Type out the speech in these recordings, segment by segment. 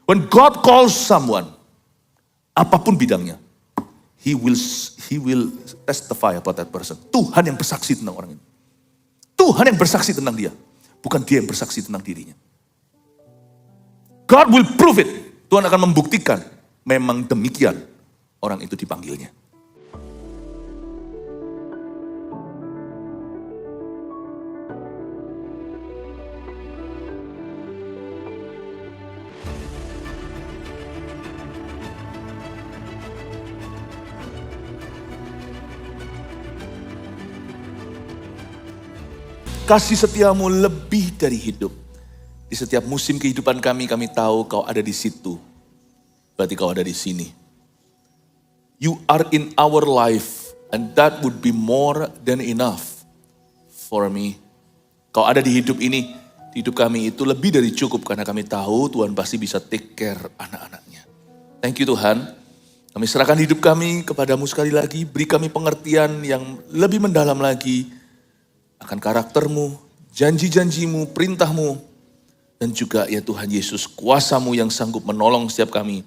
When God calls someone, apapun bidangnya, He will testify about that person. Tuhan yang bersaksi tentang orang ini. Tuhan yang bersaksi tentang dia. Bukan dia yang bersaksi tentang dirinya. God will prove it. Tuhan akan membuktikan memang demikian orang itu dipanggilnya. Kasih setiamu lebih dari hidup. Di setiap musim kehidupan kami tahu kau ada di situ. Berarti kau ada di sini. You are in our life and that would be more than enough for me. Kau ada di hidup ini, di hidup kami itu lebih dari cukup karena kami tahu Tuhan pasti bisa take care anak-anaknya. Thank you Tuhan. Kami serahkan hidup kami kepadamu sekali lagi. Beri kami pengertian yang lebih mendalam lagi akan karaktermu, janji-janjimu, perintahmu, dan juga ya Tuhan Yesus, kuasamu yang sanggup menolong setiap kami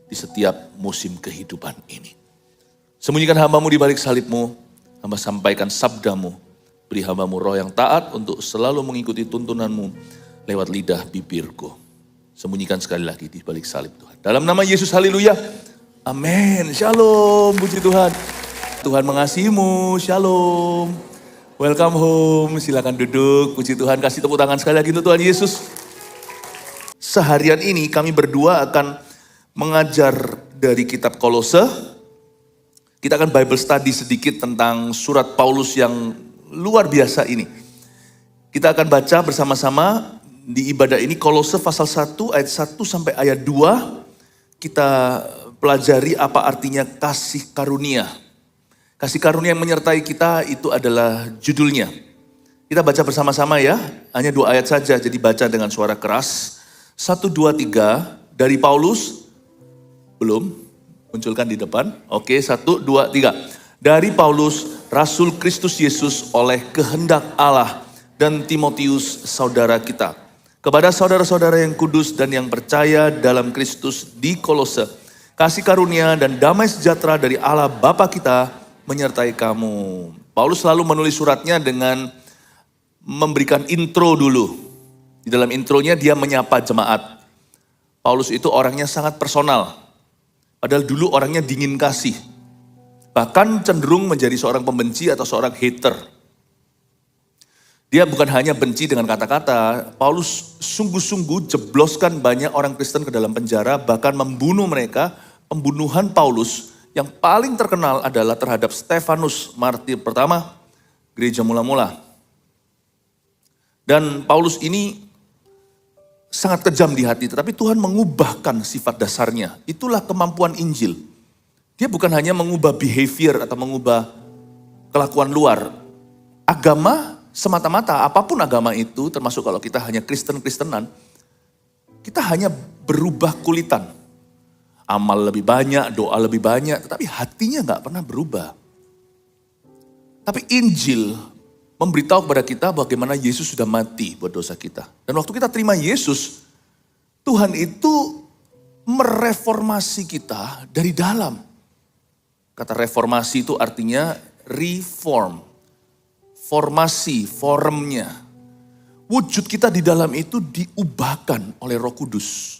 di setiap musim kehidupan ini. Sembunyikan hambamu di balik salibmu, hamba sampaikan sabdamu, beri hambamu roh yang taat untuk selalu mengikuti tuntunanmu lewat lidah bibirku. Sembunyikan sekali lagi di balik salib Tuhan. Dalam nama Yesus, haleluya, amin, shalom, puji Tuhan. Tuhan mengasihimu, shalom. Welcome home, silakan duduk, puji Tuhan, kasih tepuk tangan sekali lagi untuk Tuhan Yesus. Seharian ini kami berdua akan mengajar dari kitab Kolose. Kita akan Bible study sedikit tentang surat Paulus yang luar biasa ini. Kita akan baca bersama-sama di ibadah ini Kolose pasal 1 ayat 1 sampai ayat 2. Kita pelajari apa artinya kasih karunia. Kasih karunia yang menyertai kita itu adalah judulnya. Kita baca bersama-sama ya, hanya 2 ayat saja, jadi baca dengan suara keras. 1, 2, 3, dari Paulus, belum, munculkan di depan. Oke, 1, 2, 3. Dari Paulus, Rasul Kristus Yesus oleh kehendak Allah dan Timotius saudara kita. Kepada saudara-saudara yang kudus dan yang percaya dalam Kristus di Kolose. Kasih karunia dan damai sejahtera dari Allah Bapa kita menyertai kamu. Paulus selalu menulis suratnya dengan memberikan intro dulu. Di dalam intronya dia menyapa jemaat. Paulus itu orangnya sangat personal. Padahal dulu orangnya dingin kasih. Bahkan cenderung menjadi seorang pembenci atau seorang hater. Dia bukan hanya benci dengan kata-kata. Paulus sungguh-sungguh jebloskan banyak orang Kristen ke dalam penjara. Bahkan membunuh mereka. Pembunuhan Paulus yang paling terkenal adalah terhadap Stefanus, martir pertama gereja mula-mula. Dan Paulus ini sangat kejam di hati, tetapi Tuhan mengubahkan sifat dasarnya. Itulah kemampuan Injil. Dia bukan hanya mengubah behavior atau mengubah kelakuan luar. Agama semata-mata, apapun agama itu, termasuk kalau kita hanya Kristen-Kristenan, kita hanya berubah kulitan. Amal lebih banyak, doa lebih banyak, tetapi hatinya gak pernah berubah. Tapi Injil memberitahu kepada kita bagaimana Yesus sudah mati buat dosa kita. Dan waktu kita terima Yesus, Tuhan itu mereformasi kita dari dalam. Kata reformasi itu artinya reform. Formasi, formnya. Wujud kita di dalam itu diubahkan oleh Roh Kudus.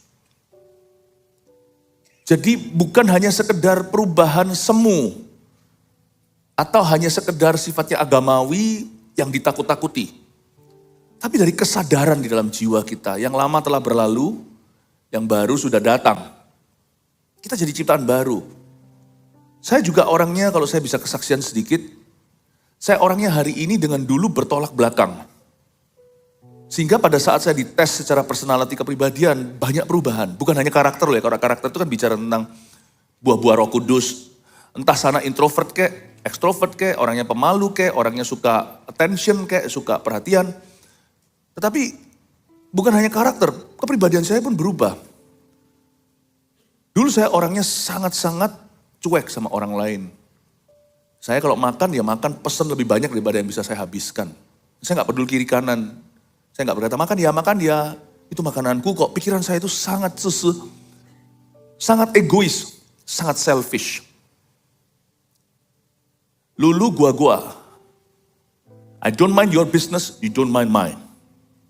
Jadi bukan hanya sekedar perubahan semu. Atau hanya sekedar sifatnya agamawi yang ditakut-takuti. Tapi dari kesadaran di dalam jiwa kita. Yang lama telah berlalu, yang baru sudah datang. Kita jadi ciptaan baru. Saya juga orangnya, kalau saya bisa kesaksian sedikit, saya orangnya hari ini dengan dulu bertolak belakang. Sehingga pada saat saya dites secara personality kepribadian, banyak perubahan. Bukan hanya karakter loh ya, karena karakter itu kan bicara tentang buah-buah Roh Kudus. Entah sana introvert kek, extrovert kek, orangnya pemalu kek, orangnya suka attention kek, suka perhatian. Tetapi bukan hanya karakter, kepribadian saya pun berubah. Dulu saya orangnya sangat-sangat cuek sama orang lain. Saya kalau makan ya makan pesen lebih banyak daripada yang bisa saya habiskan. Saya gak peduli kiri kanan. Saya gak berkata makan ya, itu makananku kok. Pikiran saya itu sangat Sangat egois, sangat selfish. Lulu gua. I don't mind your business, you don't mind mine.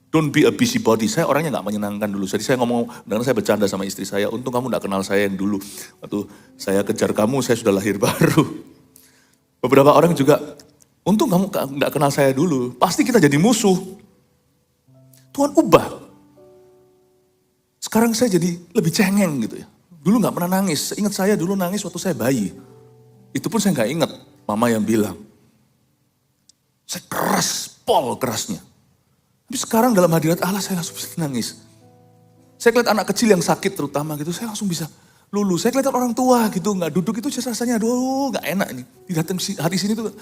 Don't be a busybody. Saya orangnya gak menyenangkan dulu. Jadi saya ngomong, dan saya bercanda sama istri saya, untung kamu gak kenal saya yang dulu. Waktu saya kejar kamu, saya sudah lahir baru. Beberapa orang juga, untung kamu gak kenal saya dulu. Pasti kita jadi musuh. Tuhan ubah. Sekarang saya jadi lebih cengeng gitu ya. Dulu gak pernah nangis. Ingat saya dulu nangis waktu saya bayi. Itu pun saya gak ingat. Mama yang bilang. Saya keras, kerasnya. Tapi sekarang dalam hadirat Allah saya langsung bisa nangis. Saya lihat anak kecil yang sakit terutama gitu, saya langsung bisa lulu. Saya lihat orang tua gitu, gak duduk itu rasanya aduh gak enak ini. Di hati sini tuh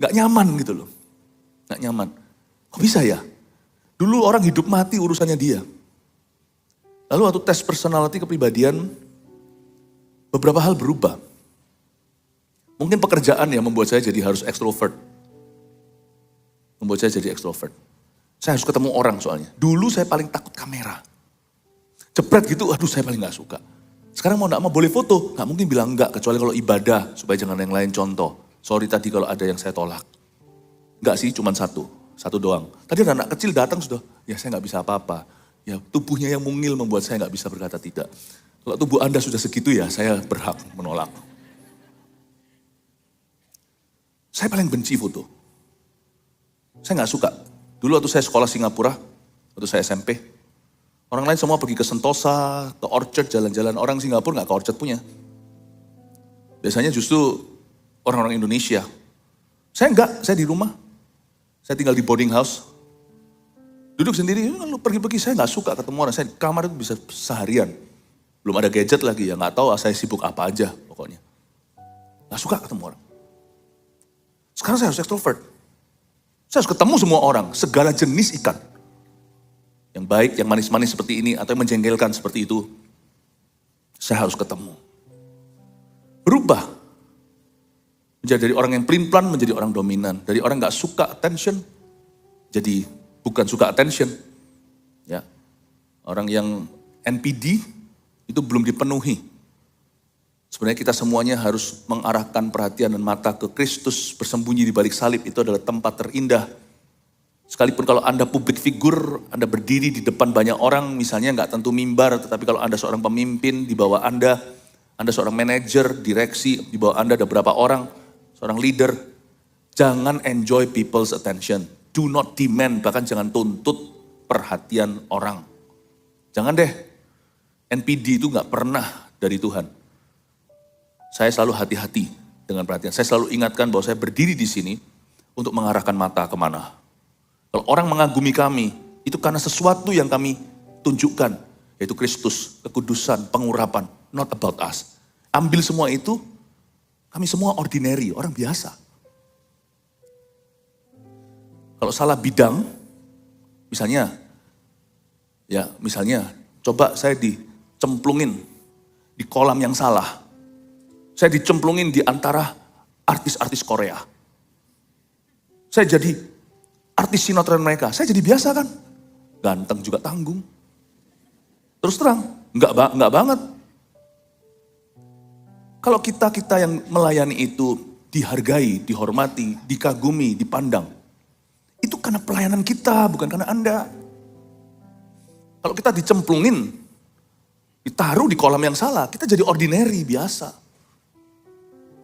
gak nyaman gitu loh. Gak nyaman. Kok bisa ya? Dulu orang hidup mati urusannya dia. Lalu waktu tes personality kepribadian, beberapa hal berubah. Mungkin pekerjaan yang membuat saya jadi harus extrovert. Membuat saya jadi extrovert. Saya harus ketemu orang soalnya. Dulu saya paling takut kamera. Jepret gitu, aduh saya paling gak suka. Sekarang mau gak mau boleh foto, gak mungkin bilang enggak. Kecuali kalau ibadah, supaya jangan yang lain contoh. Sorry tadi kalau ada yang saya tolak. Enggak sih, cuma satu doang. Tadi ada anak kecil datang sudah, ya saya gak bisa apa-apa. Ya tubuhnya yang mungil membuat saya gak bisa berkata tidak. Kalau tubuh Anda sudah segitu ya, saya berhak menolak. Saya paling benci foto. Saya gak suka. Dulu waktu saya sekolah Singapura, waktu saya SMP, orang lain semua pergi ke Sentosa, ke Orchard, jalan-jalan. Orang Singapura gak ke Orchard punya. Biasanya justru orang-orang Indonesia. Saya enggak, saya di rumah. Saya tinggal di boarding house. Duduk sendiri, lalu pergi-pergi. Saya gak suka ketemu orang. Saya di kamar itu bisa seharian. Belum ada gadget lagi ya, gak tahu saya sibuk apa aja pokoknya. Gak suka ketemu orang. Sekarang saya harus extrovert. Saya harus ketemu semua orang, segala jenis ikan. Yang baik, yang manis-manis seperti ini, atau yang menjengkelkan seperti itu. Saya harus ketemu. Berubah. Menjadi dari orang yang pelin-pelan menjadi orang dominan. Dari orang gak suka attention, jadi bukan suka attention. Ya, orang yang NPD itu belum dipenuhi. Sebenarnya kita semuanya harus mengarahkan perhatian dan mata ke Kristus bersembunyi di balik salib. Itu adalah tempat terindah. Sekalipun kalau Anda publik figur, Anda berdiri di depan banyak orang, misalnya nggak tentu mimbar, tetapi kalau Anda seorang pemimpin, di bawah Anda seorang manajer, direksi, di bawah Anda ada berapa orang, seorang leader, jangan enjoy people's attention. Do not demand, bahkan jangan tuntut perhatian orang. Jangan deh, NPD itu nggak pernah dari Tuhan. Saya selalu hati-hati dengan perhatian. Saya selalu ingatkan bahwa saya berdiri di sini untuk mengarahkan mata kemana. Kalau orang mengagumi kami, itu karena sesuatu yang kami tunjukkan. Yaitu Kristus, kekudusan, pengurapan. Not about us. Ambil semua itu, kami semua ordinary, orang biasa. Kalau salah bidang, misalnya, coba saya dicemplungin di kolam yang salah. Saya dicemplungin di antara artis-artis Korea. Saya jadi artis sinetron mereka. Saya jadi biasa kan. Ganteng juga tanggung. Terus terang, enggak banget. Kalau kita yang melayani itu dihargai, dihormati, dikagumi, dipandang. Itu karena pelayanan kita, bukan karena Anda. Kalau kita dicemplungin, ditaruh di kolam yang salah, kita jadi ordinary, biasa.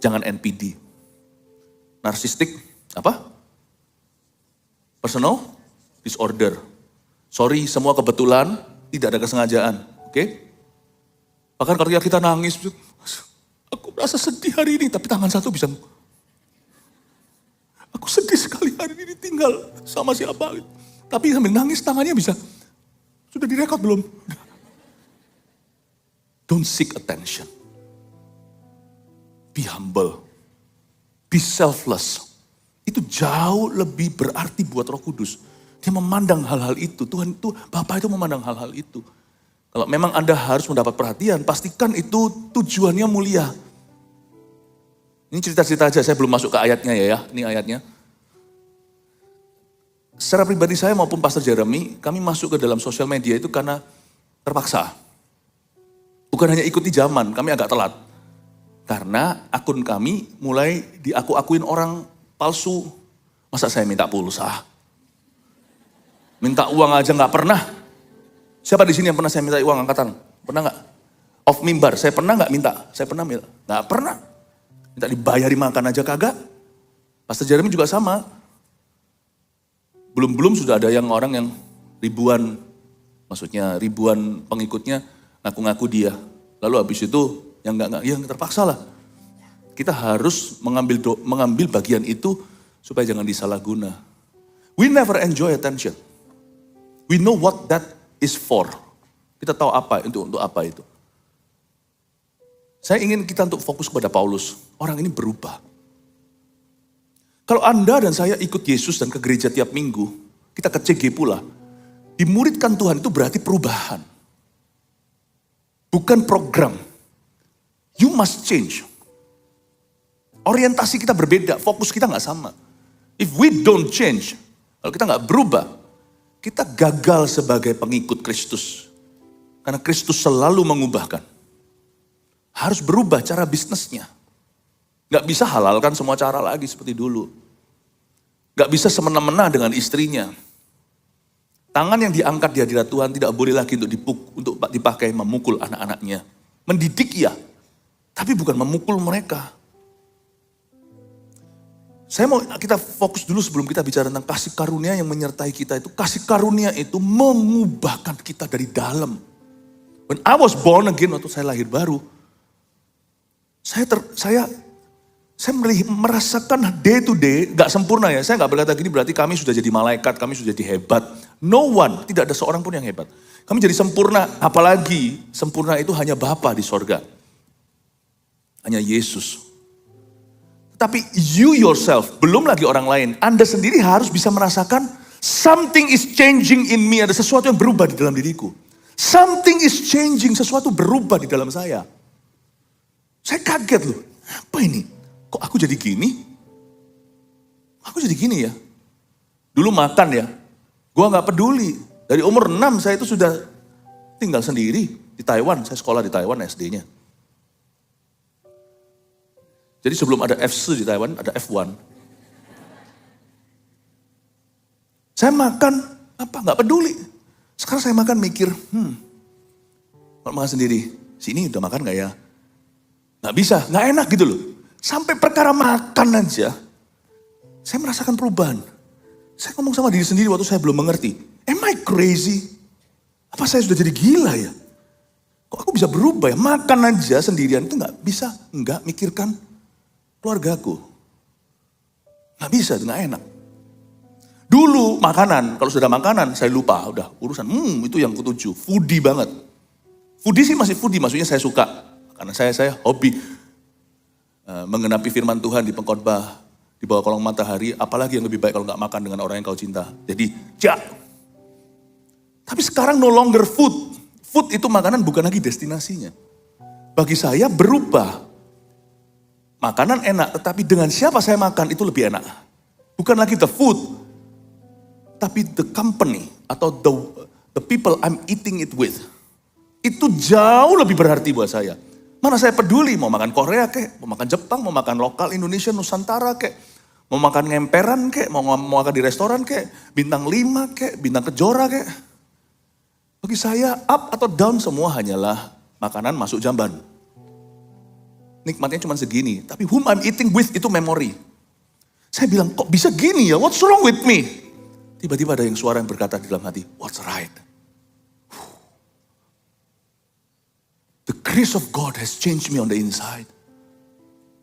Jangan NPD. Narsistik, apa? Personal disorder. Sorry, semua kebetulan, tidak ada kesengajaan. Oke? Bahkan kalau kita nangis, aku merasa sedih hari ini, tapi tangan satu bisa. Aku sedih sekali hari ini tinggal sama siapa. Tapi sambil nangis tangannya bisa. Sudah direkod belum? Don't seek attention. Be humble. Be selfless. Itu jauh lebih berarti buat Roh Kudus. Dia memandang hal-hal itu. Tuhan itu, Bapa itu memandang hal-hal itu. Kalau memang Anda harus mendapat perhatian, pastikan itu tujuannya mulia. Ini cerita-cerita aja, saya belum masuk ke ayatnya ya. Ini ayatnya. Secara pribadi saya maupun Pastor Jeremy, kami masuk ke dalam sosial media itu karena terpaksa. Bukan hanya ikuti zaman, kami agak telat. Karena akun kami mulai diaku-akuin orang palsu. Masa saya minta pulsa? Minta uang aja nggak pernah. Siapa di sini yang pernah saya minta uang angkatan? Pernah nggak? Off mimbar, saya pernah nggak minta? Saya pernah minta? Nggak pernah. Minta dibayari makan aja kagak. Pastor Jeremy juga sama. Belum sudah ada yang orang yang ribuan, maksudnya ribuan pengikutnya ngaku-ngaku dia. Lalu habis itu yang yang terpaksa lah. Kita harus mengambil bagian itu supaya jangan disalahguna. We never enjoy attention. We know what that is for. Kita tahu apa untuk apa itu. Saya ingin kita untuk fokus kepada Paulus. Orang ini berubah. Kalau Anda dan saya ikut Yesus dan ke gereja tiap minggu, kita ke CG pula. Dimuridkan Tuhan itu berarti perubahan. Bukan program. You must change. Orientasi kita berbeda, fokus kita gak sama. If we don't change, kalau kita gak berubah, kita gagal sebagai pengikut Kristus. Karena Kristus selalu mengubahkan. Harus berubah cara bisnisnya. Gak bisa halalkan semua cara lagi seperti dulu. Gak bisa semena-mena dengan istrinya. Tangan yang diangkat di hadirat Tuhan tidak boleh lagi untuk dipakai memukul anak-anaknya. Mendidik ya, tapi bukan memukul mereka. Saya mau kita fokus dulu sebelum kita bicara tentang kasih karunia yang menyertai kita itu. Kasih karunia itu mengubahkan kita dari dalam. When I was born again, waktu saya lahir baru, saya merasakan day to day, gak sempurna ya. Saya gak berkata gini berarti kami sudah jadi malaikat, kami sudah jadi hebat. No one, tidak ada seorang pun yang hebat. Kami jadi sempurna, apalagi sempurna itu hanya Bapa di sorga. Hanya Yesus. Tapi you yourself, belum lagi orang lain, Anda sendiri harus bisa merasakan something is changing in me. Ada sesuatu yang berubah di dalam diriku. Something is changing, sesuatu berubah di dalam saya. Saya kaget loh, apa ini? Kok aku jadi gini? Aku jadi gini ya? Dulu makan ya, gue gak peduli. Dari umur 6 saya itu sudah tinggal sendiri di Taiwan. Saya sekolah di Taiwan SD-nya. Jadi sebelum ada FC di Taiwan, ada F1. Saya makan, gak peduli. Sekarang saya makan mikir, kalau makan sendiri, sini udah makan gak ya? Gak bisa, gak enak gitu loh. Sampai perkara makan aja, saya merasakan perubahan. Saya ngomong sama diri sendiri waktu saya belum mengerti. Am I crazy? Apa saya sudah jadi gila ya? Kok aku bisa berubah ya? Makan aja sendirian itu gak bisa, gak mikirkan keluargaku. Gak bisa, itu gak enak. Dulu makanan, kalau sudah makanan saya lupa, udah urusan, itu yang ketujuh, foodie banget. Foodie sih masih foodie, maksudnya saya suka. Karena saya hobi mengenapi firman Tuhan di pengkhotbah, di bawah kolong matahari, apalagi yang lebih baik kalau gak makan dengan orang yang kau cinta. Jadi, Tapi sekarang no longer food. Food itu makanan bukan lagi destinasinya. Bagi saya berubah. Makanan enak, tetapi dengan siapa saya makan itu lebih enak. Bukan lagi the food, tapi the company atau the people I'm eating it with. Itu jauh lebih berarti buat saya. Mana saya peduli mau makan Korea kek, mau makan Jepang, mau makan lokal Indonesia Nusantara kek, mau makan ngemperan kek, mau makan di restoran kek, bintang 5 kek, bintang kejora kek. Bagi saya up atau down semua hanyalah makanan masuk jamban. Nikmatnya cuma segini, tapi whom I'm eating with itu memori. Saya bilang, kok bisa gini ya? What's wrong with me? Tiba-tiba ada yang suara yang berkata di dalam hati, what's right? The grace of God has changed me on the inside.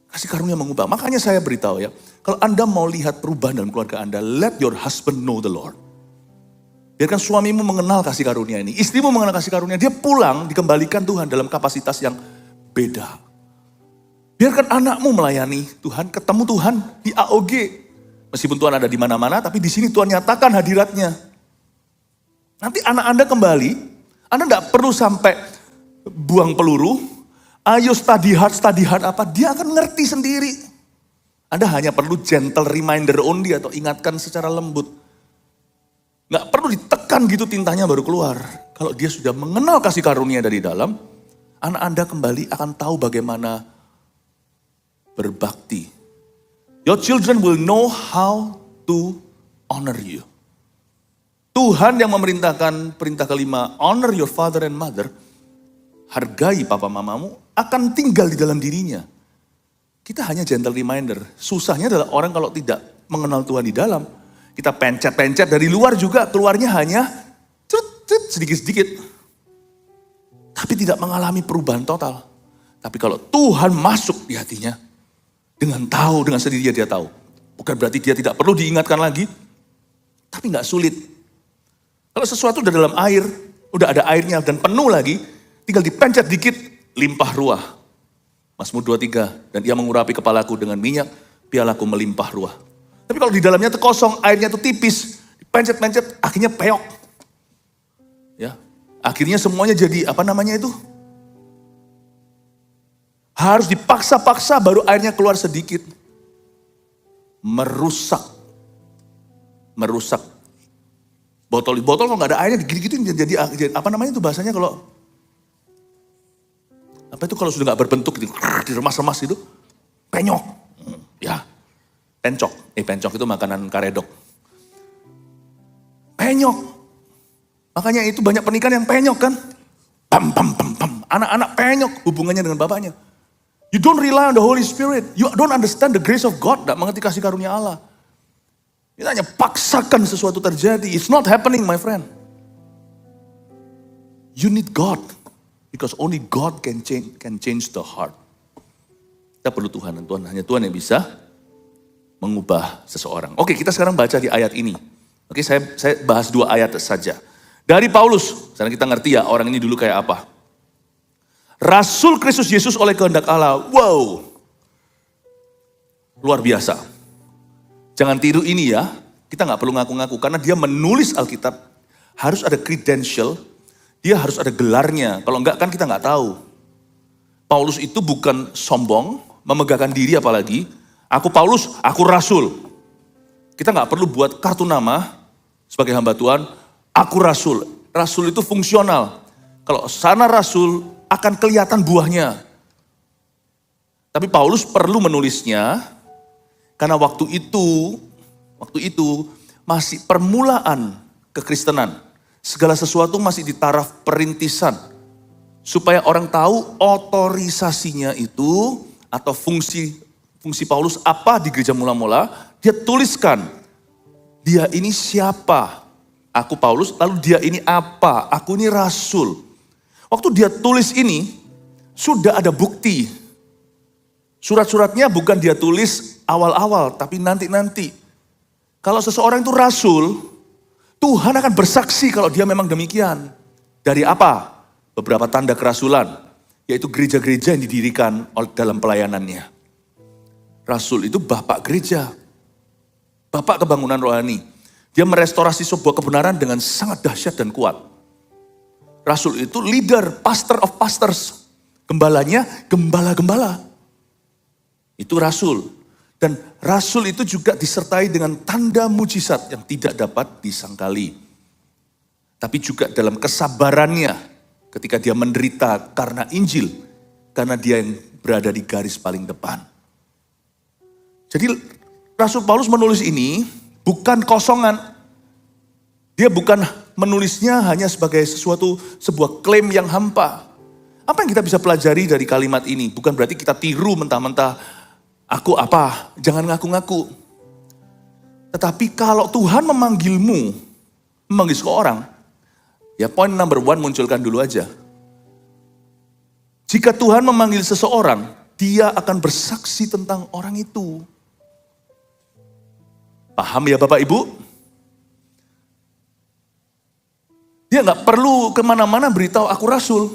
Kasih karunia mengubah. Makanya saya beritahu ya, kalau Anda mau lihat perubahan dalam keluarga Anda, let your husband know the Lord. Biarkan suamimu mengenal kasih karunia ini. Istrimu mengenal kasih karunia. Dia pulang, dikembalikan Tuhan dalam kapasitas yang beda. Biarkan anakmu melayani Tuhan, ketemu Tuhan di AOG. Meskipun Tuhan ada di mana-mana, tapi di sini Tuhan nyatakan hadiratnya. Nanti anak Anda kembali, Anda tidak perlu sampai buang peluru, ayo study hard apa, dia akan ngerti sendiri. Anda hanya perlu gentle reminder only atau ingatkan secara lembut. Nggak perlu ditekan gitu tintanya baru keluar. Kalau dia sudah mengenal kasih karunia dari dalam, anak Anda kembali akan tahu bagaimana berbakti. Your children will know how to honor you. Tuhan yang memerintahkan perintah kelima, honor your father and mother, hargai papa mamamu, akan tinggal di dalam dirinya. Kita hanya gentle reminder. Susahnya adalah orang kalau tidak mengenal Tuhan di dalam. Kita pencet-pencet dari luar juga, keluarnya hanya sedikit-sedikit. Tapi tidak mengalami perubahan total. Tapi kalau Tuhan masuk di hatinya, dengan sendirinya dia tahu. Bukan berarti dia tidak perlu diingatkan lagi, tapi gak sulit. Kalau sesuatu udah dalam air, udah ada airnya dan penuh lagi, tinggal dipencet dikit, limpah ruah. Mazmur 23, dan ia mengurapi kepalaku dengan minyak, pialaku melimpah ruah. Tapi kalau di dalamnya itu kosong, airnya itu tipis, dipencet-pencet, akhirnya peok. Ya, akhirnya semuanya jadi harus dipaksa-paksa baru airnya keluar sedikit. Merusak. Botol kalau nggak ada airnya digigit-gigitin jadi bahasanya kalau kalau sudah nggak berbentuk gitu, diremas-remas gitu, penyok. Ya, pencok. Pencok itu makanan karedok. Penyok. Makanya itu banyak pernikahan yang penyok kan. Pam. Anak-anak penyok hubungannya dengan bapaknya. You don't rely on the Holy Spirit. You don't understand the grace of God. Tidak mengerti kasih karunia Allah. Kita hanya paksakan sesuatu terjadi. It's not happening, my friend. You need God. Because only God can change the heart. Kita perlu Tuhan. Dan hanya Tuhan yang bisa mengubah seseorang. Oke, kita sekarang baca di ayat ini. Oke, saya bahas 2 ayat saja. Dari Paulus. Sekarang kita ngerti ya orang ini dulu kayak apa. Rasul Kristus Yesus oleh kehendak Allah. Wow. Luar biasa. Jangan tiru ini ya. Kita gak perlu ngaku-ngaku. Karena dia menulis Alkitab. Harus ada credential. Dia harus ada gelarnya. Kalau enggak kan kita gak tahu. Paulus itu bukan sombong. Memegahkan diri apalagi. Aku Paulus, aku Rasul. Kita gak perlu buat kartu nama. Sebagai hamba Tuhan. Aku Rasul. Rasul itu fungsional. Kalau sana Rasul akan kelihatan buahnya. Tapi Paulus perlu menulisnya karena waktu itu masih permulaan kekristenan. Segala sesuatu masih di taraf perintisan. Supaya orang tahu otorisasinya itu atau fungsi Paulus apa di gereja mula-mula, dia tuliskan. Dia ini siapa? Aku Paulus, lalu dia ini apa? Aku ini Rasul. Waktu dia tulis ini, sudah ada bukti. Surat-suratnya bukan dia tulis awal-awal, tapi nanti-nanti. Kalau seseorang itu rasul, Tuhan akan bersaksi kalau dia memang demikian. Dari apa? Beberapa tanda kerasulan, yaitu gereja-gereja yang didirikan dalam pelayanannya. Rasul itu bapak gereja, bapak kebangunan rohani. Dia merestorasi sebuah kebenaran dengan sangat dahsyat dan kuat. Rasul itu leader, pastor of pastors. Gembalanya, gembala-gembala. Itu rasul. Dan rasul itu juga disertai dengan tanda mujizat yang tidak dapat disangkali. Tapi juga dalam kesabarannya ketika dia menderita karena Injil. Karena dia yang berada di garis paling depan. Jadi Rasul Paulus menulis ini bukan kosongan. Dia bukan menulisnya hanya sebagai sebuah klaim yang hampa. Apa yang kita bisa pelajari dari kalimat ini? Bukan berarti kita tiru mentah-mentah, aku apa, jangan ngaku-ngaku. Tetapi kalau Tuhan memanggil seseorang, ya poin number 1 munculkan dulu aja. Jika Tuhan memanggil seseorang, dia akan bersaksi tentang orang itu. Paham ya Bapak Ibu? Dia gak perlu kemana-mana beritahu aku rasul.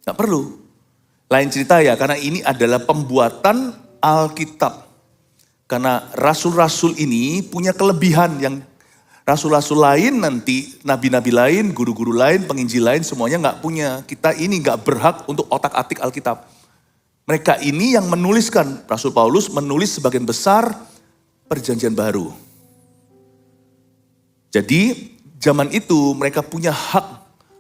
Gak perlu. Lain cerita ya, karena ini adalah pembuatan Alkitab. Karena rasul-rasul ini punya kelebihan yang rasul-rasul lain nanti, nabi-nabi lain, guru-guru lain, penginjil lain, semuanya gak punya. Kita ini gak berhak untuk otak-atik Alkitab. Mereka ini yang menuliskan, Rasul Paulus menulis sebagian besar perjanjian baru. Jadi zaman itu mereka punya hak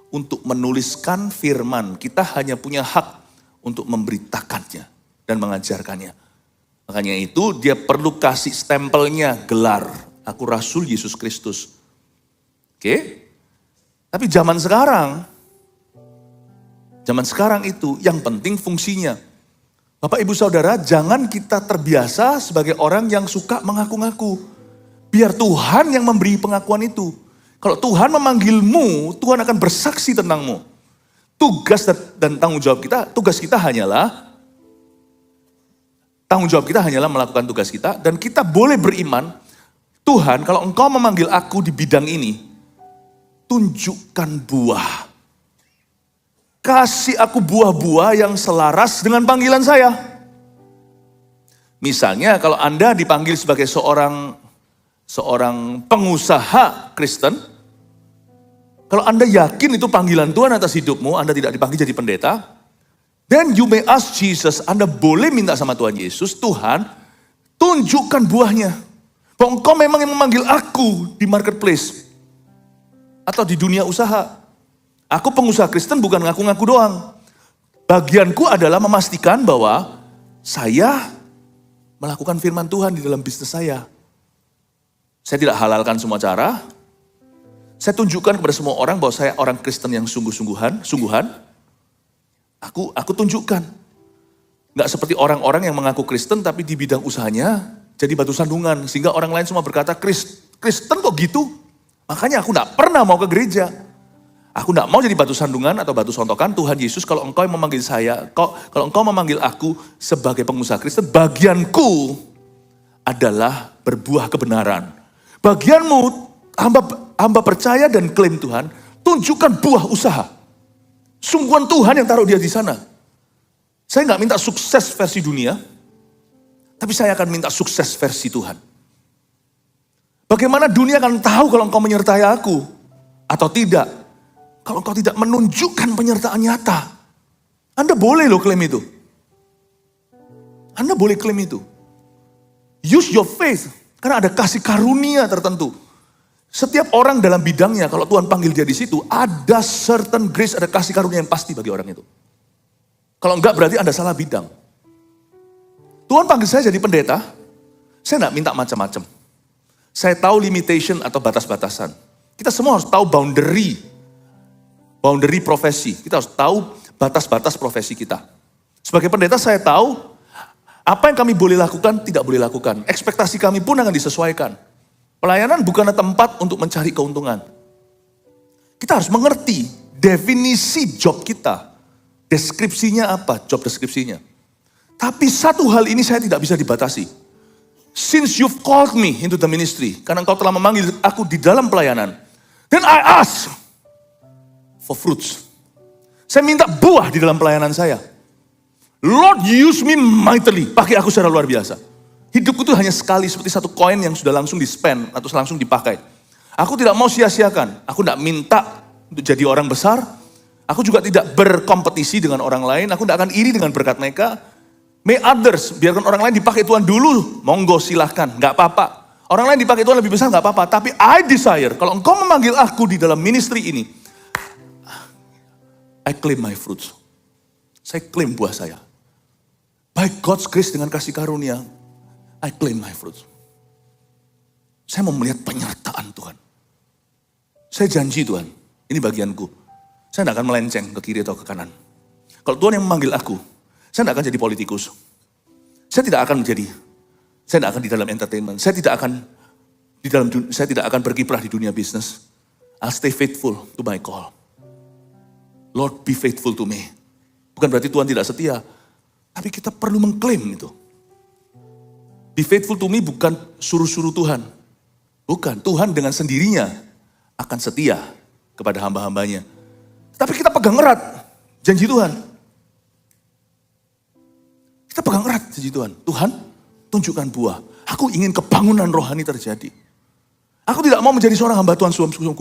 untuk menuliskan firman. Kita hanya punya hak untuk memberitakannya dan mengajarkannya. Makanya itu dia perlu kasih stempelnya, gelar. Aku Rasul Yesus Kristus. Oke? Tapi zaman sekarang itu yang penting fungsinya. Bapak Ibu Saudara, jangan kita terbiasa sebagai orang yang suka mengaku-ngaku. Biar Tuhan yang memberi pengakuan itu. Kalau Tuhan memanggilmu, Tuhan akan bersaksi tentangmu. Tugas dan tanggung jawab kita, tanggung jawab kita hanyalah melakukan tugas kita. Dan kita boleh beriman, Tuhan kalau engkau memanggil aku di bidang ini, tunjukkan buah. Kasih aku buah-buah yang selaras dengan panggilan saya. Misalnya kalau Anda dipanggil sebagai seorang pengusaha Kristen, kalau Anda yakin itu panggilan Tuhan atas hidupmu, Anda tidak dipanggil jadi pendeta, then you may ask Jesus, Anda boleh minta sama Tuhan Yesus, Tuhan, tunjukkan buahnya. Bahwa engkau memang yang memanggil aku di marketplace, atau di dunia usaha. Aku pengusaha Kristen bukan ngaku-ngaku doang. Bagianku adalah memastikan bahwa saya melakukan firman Tuhan di dalam bisnis saya. Saya tidak halalkan semua cara. Saya tunjukkan kepada semua orang bahwa saya orang Kristen yang sungguhan. Aku tunjukkan. Nggak seperti orang-orang yang mengaku Kristen tapi di bidang usahanya jadi batu sandungan. Sehingga orang lain semua berkata, Kristen kok gitu? Makanya aku nggak pernah mau ke gereja. Aku nggak mau jadi batu sandungan atau batu sontokan. Tuhan Yesus, kalau engkau yang memanggil saya, kalau engkau memanggil aku sebagai pengusaha Kristen, bagianku adalah berbuah kebenaran. Bagianmu, hamba percaya dan klaim Tuhan, tunjukkan buah usaha. Sungguhan Tuhan yang taruh dia di sana. Saya nggak minta sukses versi dunia, tapi saya akan minta sukses versi Tuhan. Bagaimana dunia akan tahu kalau engkau menyertai aku atau tidak? Kalau engkau tidak menunjukkan penyertaan nyata. Anda boleh loh klaim itu. Anda boleh klaim itu. Use your faith. Karena ada kasih karunia tertentu. Setiap orang dalam bidangnya, kalau Tuhan panggil dia di situ, ada certain grace, ada kasih karunia yang pasti bagi orang itu. Kalau enggak berarti Anda salah bidang. Tuhan panggil saya jadi pendeta, saya enggak minta macam-macam. Saya tahu limitation atau batas-batasan. Kita semua harus tahu boundary profesi. Kita harus tahu batas-batas profesi kita. Sebagai pendeta saya tahu apa yang kami boleh lakukan, tidak boleh lakukan. Ekspektasi kami pun akan disesuaikan. Pelayanan bukanlah tempat untuk mencari keuntungan. Kita harus mengerti definisi job kita. Deskripsinya apa? Job deskripsinya. Tapi satu hal ini saya tidak bisa dibatasi. Since you've called me into the ministry, karena engkau telah memanggil aku di dalam pelayanan, then I ask for fruits. Saya minta buah di dalam pelayanan saya. Lord, use me mightily. Pakai aku secara luar biasa. Hidupku itu hanya sekali, seperti satu koin yang sudah langsung di-spend atau langsung dipakai. Aku tidak mau sia-siakan. Aku tidak minta untuk jadi orang besar. Aku juga tidak berkompetisi dengan orang lain. Aku tidak akan iri dengan berkat mereka. May others, biarkan orang lain dipakai Tuhan dulu. Monggo silahkan, nggak apa-apa. Orang lain dipakai Tuhan lebih besar nggak apa-apa. Tapi I desire, kalau engkau memanggil aku di dalam ministry ini, I claim my fruits. Saya claim buah saya. By God's grace dengan kasih karunia, I claim my fruits. Saya mau melihat penyertaan Tuhan. Saya janji Tuhan, ini bagianku. Saya tidak akan melenceng ke kiri atau ke kanan. Kalau Tuhan yang memanggil aku, saya tidak akan jadi politikus. Saya tidak akan di dalam entertainment. Saya tidak akan berkiprah di dunia bisnis. I'll stay faithful to my call. Lord, be faithful to me. Bukan berarti Tuhan tidak setia. Tapi kita perlu mengklaim itu. Be faithful to me bukan suruh-suruh Tuhan. Bukan, Tuhan dengan sendirinya akan setia kepada hamba-hambanya. Tapi kita pegang erat janji Tuhan. Kita pegang erat janji Tuhan. Tuhan, tunjukkan buah. Aku ingin kebangunan rohani terjadi. Aku tidak mau menjadi seorang hamba Tuhan sungguh-sungguh.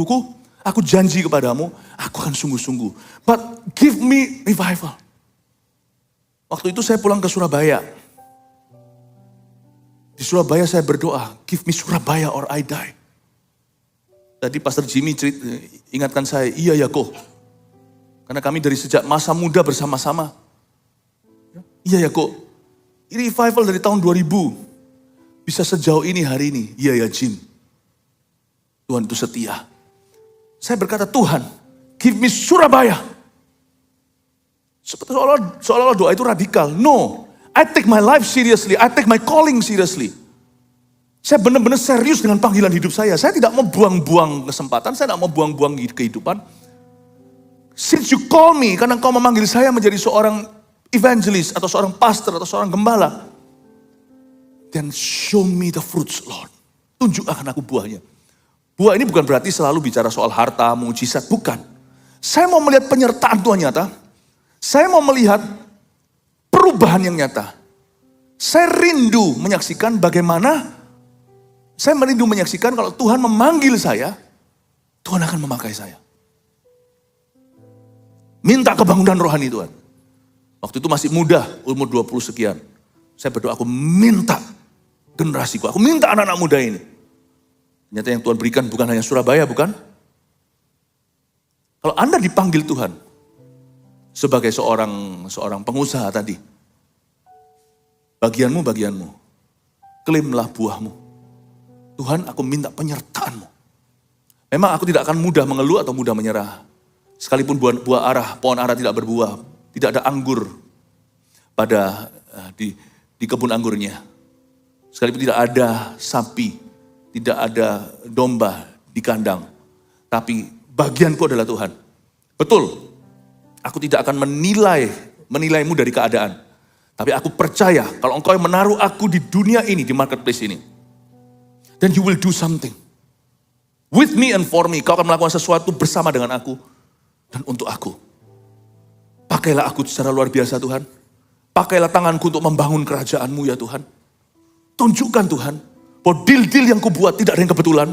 Aku janji kepadamu, aku akan sungguh-sungguh. But give me revival. Waktu itu saya pulang ke Surabaya. Di Surabaya saya berdoa, give me Surabaya or I die. Tadi Pastor Jimmy ingatkan saya, iya ya kok. Karena kami dari sejak masa muda bersama-sama. Iya ya kok, revival dari tahun 2000 bisa sejauh ini hari ini. Iya ya Jim, Tuhan itu setia. Saya berkata, Tuhan, give me Surabaya. Seolah-olah doa itu radikal. No, I take my life seriously, I take my calling seriously. Saya benar-benar serius dengan panggilan hidup saya. Saya tidak mau buang-buang kesempatan, saya tidak mau buang-buang kehidupan. Since you call me, karena engkau memanggil saya menjadi seorang evangelist, atau seorang pastor, atau seorang gembala, then show me the fruits, Lord. Tunjukkan aku buahnya. Buah ini bukan berarti selalu bicara soal harta, mujizat, bukan. Saya mau melihat penyertaan Tuhan nyata. Saya mau melihat perubahan yang nyata. Saya rindu menyaksikan bagaimana, saya merindu menyaksikan kalau Tuhan memanggil saya, Tuhan akan memakai saya. Minta kebangunan rohani Tuhan. Waktu itu masih muda, umur 20 sekian. Saya berdoa, aku minta generasiku, aku minta anak-anak muda ini. Ternyata yang Tuhan berikan bukan hanya Surabaya, bukan? Kalau Anda dipanggil Tuhan sebagai seorang pengusaha tadi, bagianmu, klaimlah buahmu. Tuhan, aku minta penyertaan-Mu. Memang aku tidak akan mudah mengeluh atau mudah menyerah. Sekalipun pohon ara tidak berbuah, tidak ada anggur di kebun anggurnya. Sekalipun tidak ada sapi, tidak ada domba di kandang. Tapi bagianku adalah Tuhan. Betul, aku tidak akan menilaimu dari keadaan. Tapi aku percaya kalau engkau yang menaruh aku di dunia ini, di marketplace ini, then you will do something. With me and for me, kau akan melakukan sesuatu bersama dengan aku dan untuk aku. Pakailah aku secara luar biasa Tuhan. Pakailah tanganku untuk membangun kerajaan-Mu ya Tuhan. Tunjukkan Tuhan, bahwa deal-deal yang kubuat tidak ada yang kebetulan.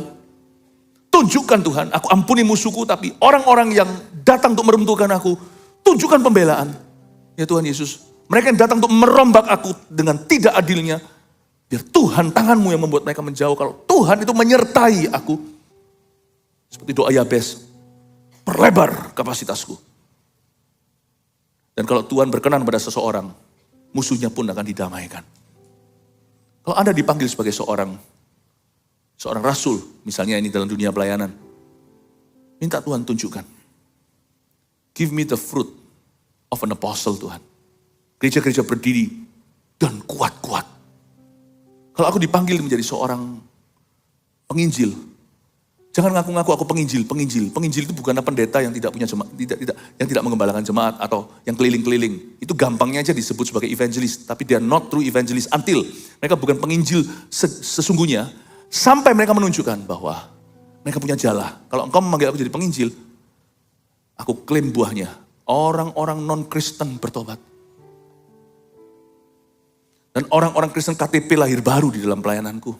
Tunjukkan Tuhan, aku ampuni musuhku, tapi orang-orang yang datang untuk meruntuhkan aku, tunjukkan pembelaan. Ya Tuhan Yesus, mereka yang datang untuk merombak aku dengan tidak adilnya, biar Tuhan tangan-Mu yang membuat mereka menjauh. Kalau Tuhan itu menyertai aku, seperti doa Yabes, perlebar kapasitasku. Dan kalau Tuhan berkenan pada seseorang, musuhnya pun akan didamaikan. Kalau Anda dipanggil sebagai seorang rasul, misalnya ini dalam dunia pelayanan, minta Tuhan tunjukkan. Give me the fruit of an apostle Tuhan. Gereja-gereja berdiri dan kuat-kuat. Kalau aku dipanggil menjadi seorang penginjil, jangan ngaku-ngaku aku penginjil. Penginjil itu bukanlah pendeta yang tidak punya jemaat, yang tidak mengembalakan jemaat atau yang keliling-keliling. Itu gampangnya aja disebut sebagai evangelist, tapi they are not true evangelist until mereka bukan penginjil sesungguhnya sampai mereka menunjukkan bahwa mereka punya jala. Kalau engkau memanggil aku jadi penginjil, aku klaim buahnya. Orang-orang non-Kristen bertobat. Dan orang-orang Kristen KTP lahir baru di dalam pelayananku.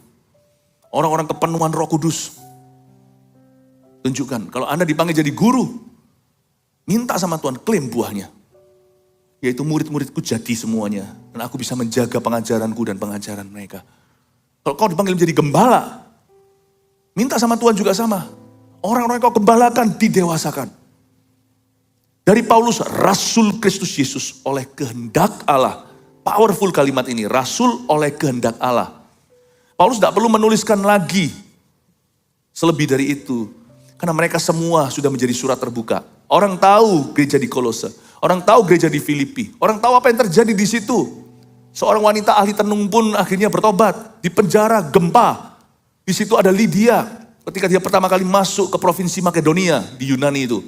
Orang-orang kepenuhan Roh Kudus. Tunjukkan, kalau Anda dipanggil jadi guru, minta sama Tuhan, klaim buahnya. Yaitu murid-muridku jadi semuanya. Dan aku bisa menjaga pengajaranku dan pengajaran mereka. Kalau kau dipanggil menjadi gembala, minta sama Tuhan juga sama. Orang-orang yang kau gembalakan, didewasakan. Dari Paulus, Rasul Kristus Yesus oleh kehendak Allah. Powerful kalimat ini, Rasul oleh kehendak Allah. Paulus tidak perlu menuliskan lagi selebih dari itu. Karena mereka semua sudah menjadi surat terbuka. Orang tahu gereja di Kolose. Orang tahu gereja di Filipi. Orang tahu apa yang terjadi di situ. Seorang wanita ahli tenung pun akhirnya bertobat. Di penjara, gempa. Di situ ada Lydia. Ketika dia pertama kali masuk ke provinsi Makedonia di Yunani itu.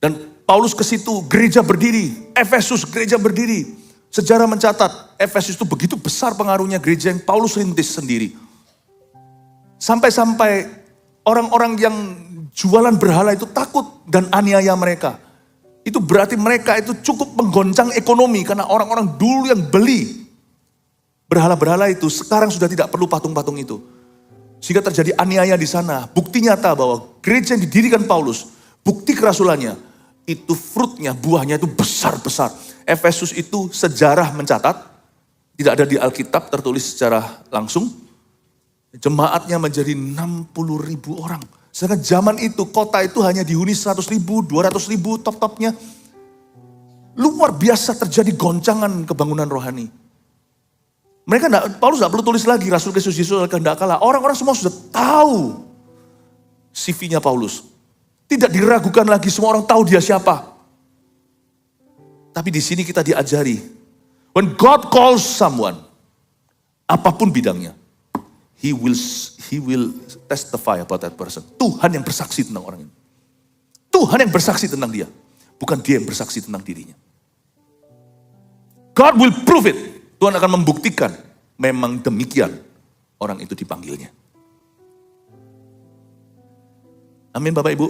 Dan Paulus ke situ, gereja berdiri. Efesus, gereja berdiri. Sejarah mencatat, Efesus itu begitu besar pengaruhnya gereja yang Paulus rintis sendiri. Sampai-sampai orang-orang yang jualan berhala itu takut dan aniaya mereka. Itu berarti mereka itu cukup menggoncang ekonomi karena orang-orang dulu yang beli berhala-berhala itu sekarang sudah tidak perlu patung-patung itu. Sehingga terjadi aniaya di sana. Bukti nyata bahwa gereja yang didirikan Paulus, bukti kerasulannya, itu fruitnya, buahnya itu besar-besar. Efesus itu sejarah mencatat, tidak ada di Alkitab tertulis secara langsung. Jemaatnya menjadi 60.000 orang. Sedangkan zaman itu, kota itu hanya dihuni 100 ribu, 200 ribu top-topnya. Luar biasa terjadi goncangan kebangunan rohani. Paulus gak perlu tulis lagi, Rasul Kristus Yesus kehendak Allah. Orang-orang semua sudah tahu CV-nya Paulus. Tidak diragukan lagi, semua orang tahu dia siapa. Tapi di sini kita diajari, when God calls someone, apapun bidangnya, He will testify about that person. Tuhan yang bersaksi tentang orang ini. Tuhan yang bersaksi tentang dia. Bukan dia yang bersaksi tentang dirinya. God will prove it. Tuhan akan membuktikan memang demikian orang itu dipanggilnya. Amin Bapak Ibu.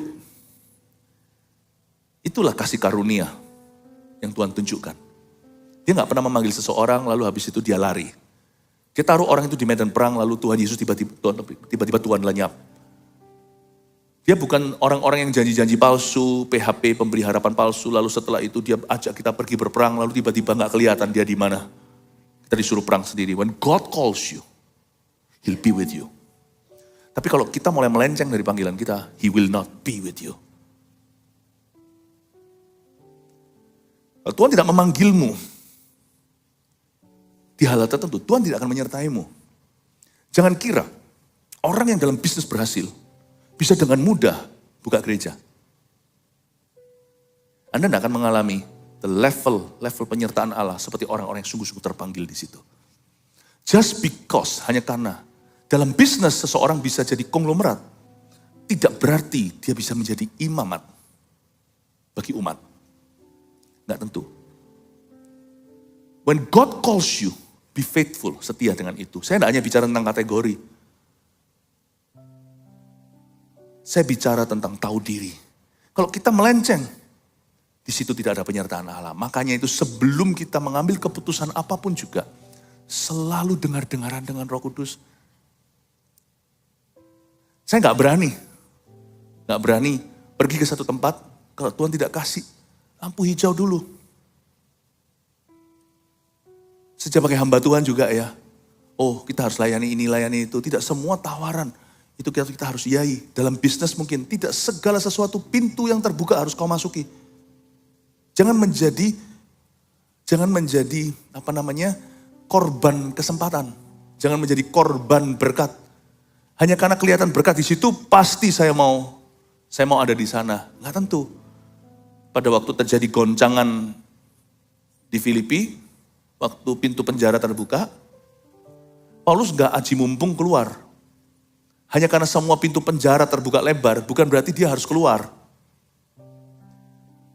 Itulah kasih karunia yang Tuhan tunjukkan. Dia gak pernah memanggil seseorang lalu habis itu dia lari. Dia taruh orang itu di medan perang, lalu Tuhan Yesus tiba-tiba Tuhan lenyap. Dia bukan orang-orang yang janji-janji palsu, PHP, pemberi harapan palsu, lalu setelah itu dia ajak kita pergi berperang, lalu tiba-tiba gak kelihatan dia di mana. Kita disuruh perang sendiri. When God calls you, He'll be with you. Tapi kalau kita mulai melenceng dari panggilan kita, He will not be with you. Kalau Tuhan tidak memanggilmu, di hal tertentu, Tuhan tidak akan menyertaimu. Jangan kira orang yang dalam bisnis berhasil bisa dengan mudah buka gereja. Anda tidak akan mengalami the level penyertaan Allah seperti orang-orang yang sungguh-sungguh terpanggil di situ. Just because, hanya karena dalam bisnis seseorang bisa jadi konglomerat, tidak berarti dia bisa menjadi imamat bagi umat. Nggak tentu. When God calls you, be faithful, setia dengan itu. Saya tidak hanya bicara tentang kategori. Saya bicara tentang tahu diri. Kalau kita melenceng, di situ tidak ada penyertaan Allah. Makanya itu sebelum kita mengambil keputusan apapun juga, selalu dengar-dengaran dengan Roh Kudus. Saya nggak berani pergi ke satu tempat kalau Tuhan tidak kasih lampu hijau dulu. Sejak pakai hamba Tuhan juga ya. Oh kita harus layani ini, layani itu. Tidak semua tawaran itu kita harus yai. Dalam bisnis mungkin tidak segala sesuatu pintu yang terbuka harus kau masuki. Jangan menjadi korban kesempatan. Jangan menjadi korban berkat. Hanya karena kelihatan berkat di situ pasti saya mau ada di sana. Nggak tentu. Pada waktu terjadi goncangan di Filipi, waktu pintu penjara terbuka, Paulus gak aji mumpung keluar. Hanya karena semua pintu penjara terbuka lebar, bukan berarti dia harus keluar.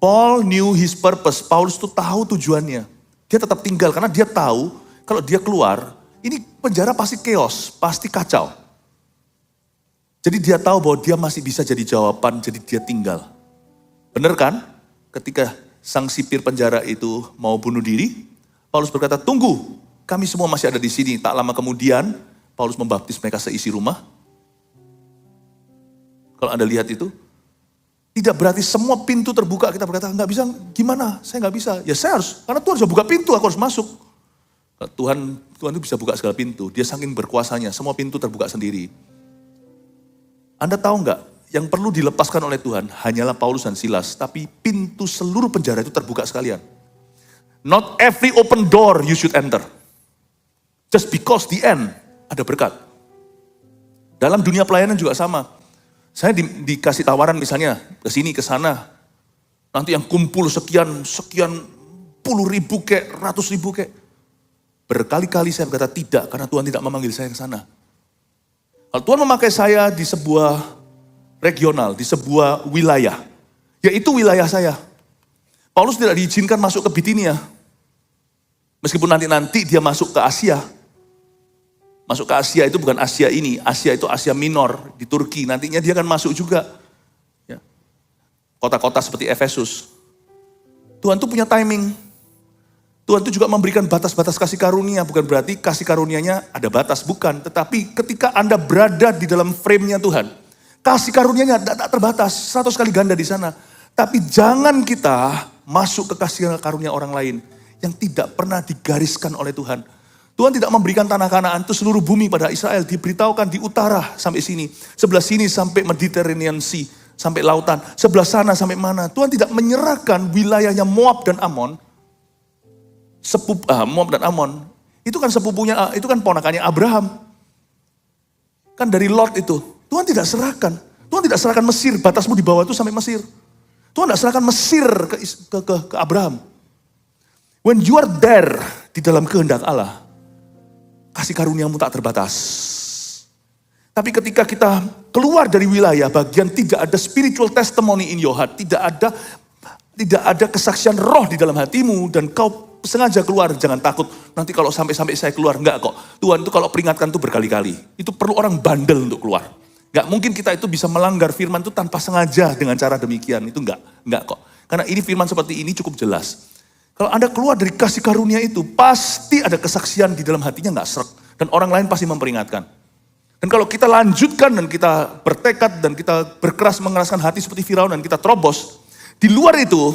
Paul knew his purpose. Paulus tuh tahu tujuannya. Dia tetap tinggal karena dia tahu kalau dia keluar, ini penjara pasti chaos, pasti kacau. Jadi dia tahu bahwa dia masih bisa jadi jawaban, jadi dia tinggal. Bener kan? Ketika sang sipir penjara itu mau bunuh diri, Paulus berkata, tunggu, kami semua masih ada di sini. Tak lama kemudian, Paulus membaptis mereka seisi rumah. Kalau Anda lihat itu, tidak berarti semua pintu terbuka. Kita berkata, nggak bisa, gimana? Saya nggak bisa. Ya saya harus, karena Tuhan sudah buka pintu, aku harus masuk. Tuhan itu bisa buka segala pintu. Dia saking berkuasanya, semua pintu terbuka sendiri. Anda tahu nggak, yang perlu dilepaskan oleh Tuhan hanyalah Paulus dan Silas. Tapi pintu seluruh penjara itu terbuka sekalian. Not every open door you should enter. Just because the end ada berkat. Dalam dunia pelayanan juga sama. Saya dikasih tawaran misalnya ke sini ke sana. Nanti yang kumpul sekian puluh ribu kek, ratus ribu kek. Berkali-kali saya berkata tidak karena Tuhan tidak memanggil saya ke sana. Kalau Tuhan memakai saya di sebuah regional, di sebuah wilayah, yaitu wilayah saya. Paulus tidak diizinkan masuk ke Bitinia. Meskipun nanti dia masuk ke Asia. Masuk ke Asia itu bukan Asia ini. Asia itu Asia Minor di Turki. Nantinya dia akan masuk juga. Ya. Kota-kota seperti Efesus. Tuhan tuh punya timing. Tuhan itu juga memberikan batas-batas kasih karunia. Bukan berarti kasih karunianya ada batas. Bukan. Tetapi ketika Anda berada di dalam frame-nya Tuhan. Kasih karunianya tak terbatas. 100 kali ganda di sana. Tapi jangan kita masuk ke kasih karunia orang lain yang tidak pernah digariskan oleh Tuhan. Tuhan tidak memberikan tanah Kanaan itu seluruh bumi pada Israel. Diberitahukan di utara sampai sini. Sebelah sini sampai Mediterranean Sea. Sampai lautan. Sebelah sana sampai mana. Tuhan tidak menyerahkan wilayahnya Moab dan Amon. Moab dan Amon. Itu kan sepupunya, itu kan ponakannya Abraham. Kan dari Lot itu. Tuhan tidak serahkan. Tuhan tidak serahkan Mesir. Batasmu di bawah itu sampai Mesir. Tuhan tidak serahkan Mesir ke Abraham. When you are there di dalam kehendak Allah. Kasih karuniamu tak terbatas. Tapi ketika kita keluar dari wilayah bagian tidak ada spiritual testimony in your heart. Tidak ada kesaksian roh di dalam hatimu. Dan kau sengaja keluar, jangan takut. Nanti kalau sampai saya keluar, enggak kok. Tuhan itu kalau peringatkan itu berkali-kali. Itu perlu orang bandel untuk keluar. Enggak mungkin kita itu bisa melanggar firman itu tanpa sengaja dengan cara demikian. Itu enggak kok. Karena ini firman seperti ini cukup jelas. Kalau Anda keluar dari kasih karunia itu, pasti ada kesaksian di dalam hatinya enggak srek. Dan orang lain pasti memperingatkan. Dan kalau kita lanjutkan dan kita bertekad dan kita berkeras mengeraskan hati seperti Firaun dan kita terobos, di luar itu,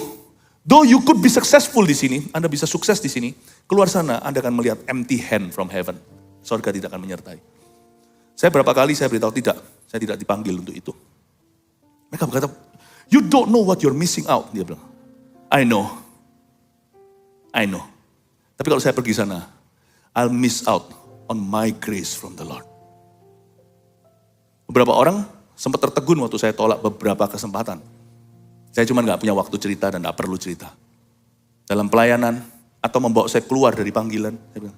though you could be successful di sini, Anda bisa sukses di sini, keluar sana Anda akan melihat empty hand from heaven. Surga tidak akan menyertai. Saya berapa kali saya beritahu tidak, saya tidak dipanggil untuk itu. Mereka berkata, you don't know what you're missing out. Dia bilang, I know. Tapi kalau saya pergi sana, I'll miss out on my grace from the Lord. Beberapa orang sempat tertegun waktu saya tolak beberapa kesempatan. Saya cuma gak punya waktu cerita dan gak perlu cerita. Dalam pelayanan atau membawa saya keluar dari panggilan, saya bilang,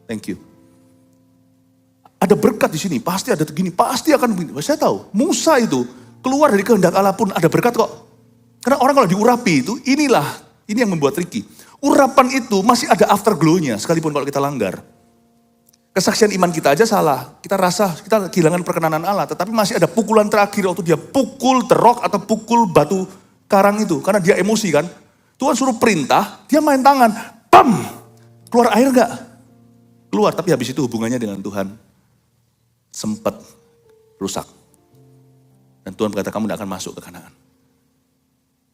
thank you. Ada berkat di sini, pasti ada begini, pasti akan begini. Saya tahu, Musa itu keluar dari kehendak Allah pun ada berkat kok. Karena orang kalau diurapi itu, ini yang membuat tricky. Urapan itu masih ada afterglow-nya, sekalipun kalau kita langgar. Kesaksian iman kita aja salah. Kita rasa kita kehilangan perkenanan Allah. Tetapi masih ada pukulan terakhir waktu dia pukul terok atau pukul batu karang itu. Karena dia emosi kan. Tuhan suruh perintah, dia main tangan. Pam! Keluar air gak? Keluar, tapi habis itu hubungannya dengan Tuhan sempat rusak. Dan Tuhan berkata, kamu tidak akan masuk ke Kanaan.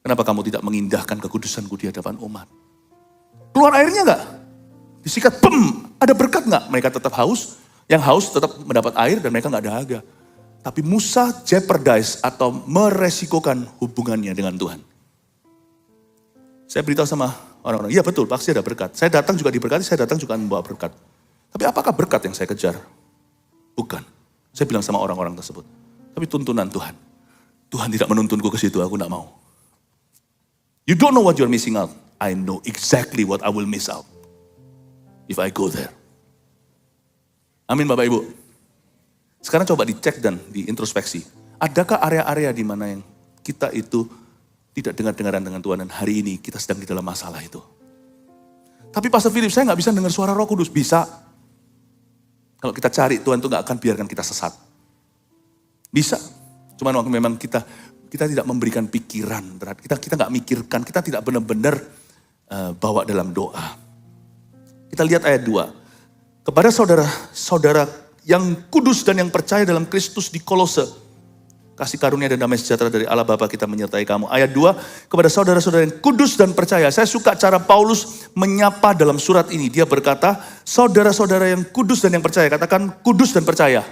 Kenapa kamu tidak mengindahkan kekudusanku di hadapan umat? Keluar airnya gak? Disikat, ada berkat gak? Mereka tetap haus, yang haus tetap mendapat air dan mereka gak dahaga. Tapi Musa jeopardize atau meresikokan hubungannya dengan Tuhan. Saya beritahu sama orang-orang, iya betul pasti ada berkat. Saya datang juga diberkati, saya datang juga membawa berkat. Tapi apakah berkat yang saya kejar? Bukan. Saya bilang sama orang-orang tersebut. Tapi tuntunan Tuhan. Tuhan tidak menuntunku ke situ, aku gak mau. You don't know what you're missing out. I know exactly what I will miss out. If I go there. Amin Bapak Ibu. Sekarang coba dicek dan diintrospeksi. Adakah area-area di mana yang kita itu tidak dengar-dengaran dengan Tuhan dan hari ini kita sedang di dalam masalah itu. Tapi Pastor Philip, saya gak bisa dengar suara Roh Kudus. Bisa. Kalau kita cari, Tuhan itu gak akan biarkan kita sesat. Bisa. Cuman waktu memang kita tidak memberikan pikiran. Kita gak mikirkan, kita tidak benar-benar bawa dalam doa. Kita lihat ayat 2. Kepada saudara-saudara yang kudus dan yang percaya dalam Kristus di Kolose. Kasih karunia dan damai sejahtera dari Allah Bapa kita menyertai kamu. Ayat 2, kepada saudara-saudara yang kudus dan percaya. Saya suka cara Paulus menyapa dalam surat ini. Dia berkata, saudara-saudara yang kudus dan yang percaya. Katakan kudus dan percaya.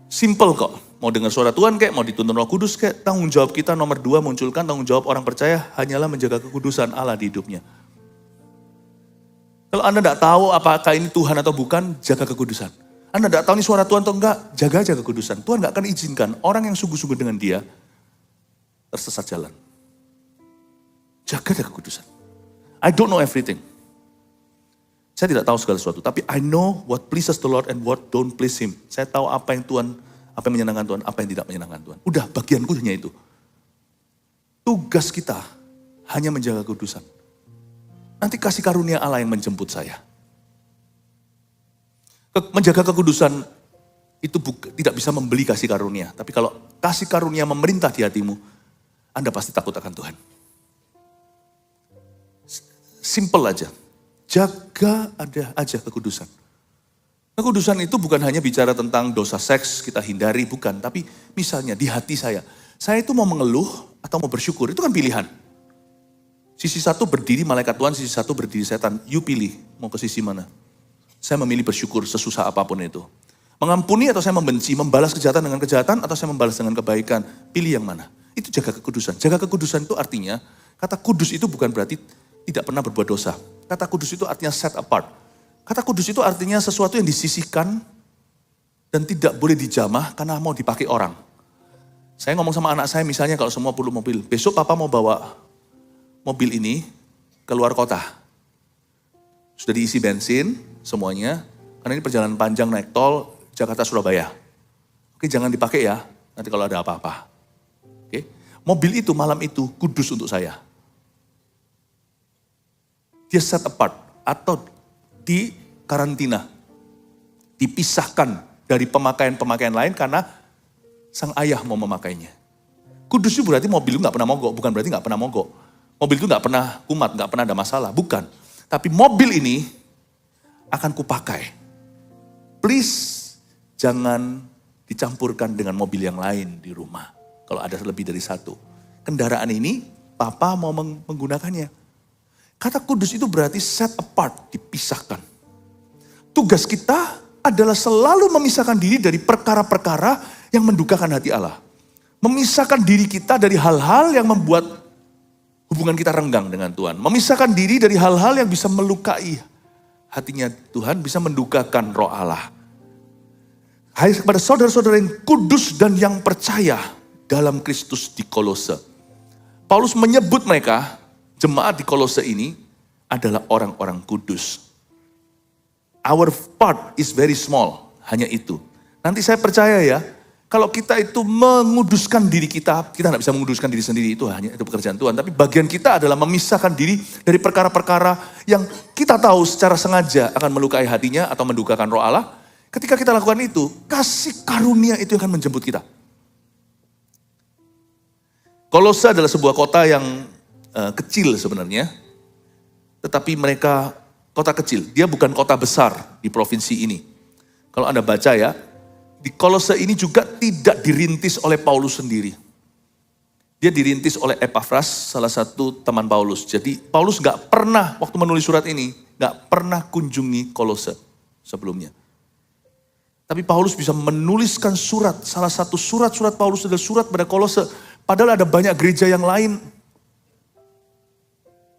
Simple kok. Mau dengar suara Tuhan kayak, mau dituntun Roh Kudus kayak. Tanggung jawab kita nomor 2 munculkan tanggung jawab orang percaya hanyalah menjaga kekudusan Allah di hidupnya. Kalau Anda tidak tahu apakah ini Tuhan atau bukan, jaga kekudusan. Anda tidak tahu ini suara Tuhan atau enggak, jaga aja kekudusan. Tuhan enggak akan izinkan orang yang sungguh-sungguh dengan dia tersesat jalan. Jaga kekudusan. I don't know everything. Saya tidak tahu segala sesuatu, tapi I know what pleases the Lord and what don't please Him. Saya tahu apa yang menyenangkan Tuhan, apa yang tidak menyenangkan Tuhan. Udah, bagianku hanya itu. Tugas kita hanya menjaga kekudusan. Nanti kasih karunia Allah yang menjemput saya. Menjaga kekudusan itu tidak bisa membeli kasih karunia. Tapi kalau kasih karunia memerintah di hatimu, Anda pasti takut akan Tuhan. Simple aja. Jaga aja kekudusan. Kekudusan itu bukan hanya bicara tentang dosa seks, kita hindari, bukan. Tapi misalnya di hati saya itu mau mengeluh atau mau bersyukur, itu kan pilihan. Sisi satu berdiri malaikat Tuhan, sisi satu berdiri setan. You pilih mau ke sisi mana. Saya memilih bersyukur sesusah apapun itu. Mengampuni atau saya membenci, membalas kejahatan dengan kejahatan atau saya membalas dengan kebaikan. Pilih yang mana? Itu jaga kekudusan. Jaga kekudusan itu artinya, kata kudus itu bukan berarti tidak pernah berbuat dosa. Kata kudus itu artinya set apart. Kata kudus itu artinya sesuatu yang disisihkan dan tidak boleh dijamah karena mau dipakai orang. Saya ngomong sama anak saya misalnya kalau semua perlu mobil. Besok papa mau bawa mobil ini keluar kota. Sudah diisi bensin semuanya. Karena ini perjalanan panjang naik tol Jakarta-Surabaya. Oke, jangan dipakai ya, nanti kalau ada apa-apa. Oke, mobil itu malam itu kudus untuk saya. Dia set apart atau di karantina. Dipisahkan dari pemakaian-pemakaian lain karena sang ayah mau memakainya. Kudus itu berarti mobil itu gak pernah mogok, bukan berarti gak pernah mogok. Mobil itu gak pernah kumat, gak pernah ada masalah, bukan. Tapi mobil ini akan kupakai. Please, jangan dicampurkan dengan mobil yang lain di rumah. Kalau ada lebih dari satu. Kendaraan ini, papa mau menggunakannya. Kata kudus itu berarti set apart, dipisahkan. Tugas kita adalah selalu memisahkan diri dari perkara-perkara yang mendukakan hati Allah. Memisahkan diri kita dari hal-hal yang membuat hubungan kita renggang dengan Tuhan. Memisahkan diri dari hal-hal yang bisa melukai hatinya Tuhan, bisa mendukakan roh Allah. Hai kepada saudara-saudara yang kudus dan yang percaya dalam Kristus di Kolose. Paulus menyebut mereka, jemaat di Kolose ini adalah orang-orang kudus. Our part is very small, hanya itu. Nanti saya percaya ya, kalau kita itu menguduskan diri kita tidak bisa menguduskan diri sendiri, itu hanya itu pekerjaan Tuhan. Tapi bagian kita adalah memisahkan diri dari perkara-perkara yang kita tahu secara sengaja akan melukai hatinya atau mendukakan roh Allah. Ketika kita lakukan itu, kasih karunia itu yang akan menjemput kita. Kolose adalah sebuah kota yang kecil sebenarnya. Tetapi mereka kota kecil. Dia bukan kota besar di provinsi ini. Kalau Anda baca ya, di Kolose ini juga tidak dirintis oleh Paulus sendiri. Dia dirintis oleh Epafras, salah satu teman Paulus. Jadi Paulus gak pernah, waktu menulis surat ini, gak pernah kunjungi Kolose sebelumnya. Tapi Paulus bisa menuliskan surat, salah satu surat-surat Paulus adalah surat pada Kolose. Padahal ada banyak gereja yang lain.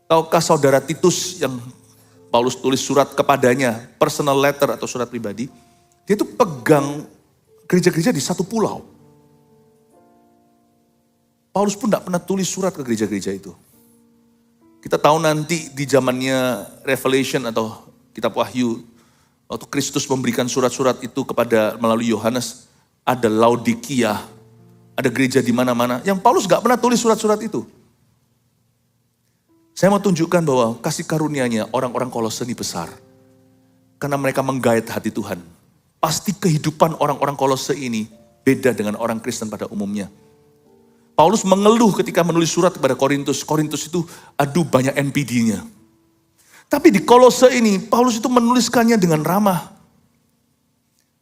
Tahukah saudara Titus yang Paulus tulis surat kepadanya, personal letter atau surat pribadi. Dia itu pegang gereja-gereja di satu pulau. Paulus pun tidak pernah tulis surat ke gereja-gereja itu. Kita tahu nanti di zamannya Revelation atau Kitab Wahyu, waktu Kristus memberikan surat-surat itu kepada melalui Yohanes, ada Laodikia, ada gereja di mana-mana. Yang Paulus gak pernah tulis surat-surat itu. Saya mau tunjukkan bahwa kasih karunia-Nya orang-orang Kolose ini besar. Karena mereka menggait hati Tuhan. Pasti kehidupan orang-orang Kolose ini beda dengan orang Kristen pada umumnya. Paulus mengeluh ketika menulis surat kepada Korintus. Korintus itu aduh banyak NPD-nya. Tapi di Kolose ini, Paulus itu menuliskannya dengan ramah.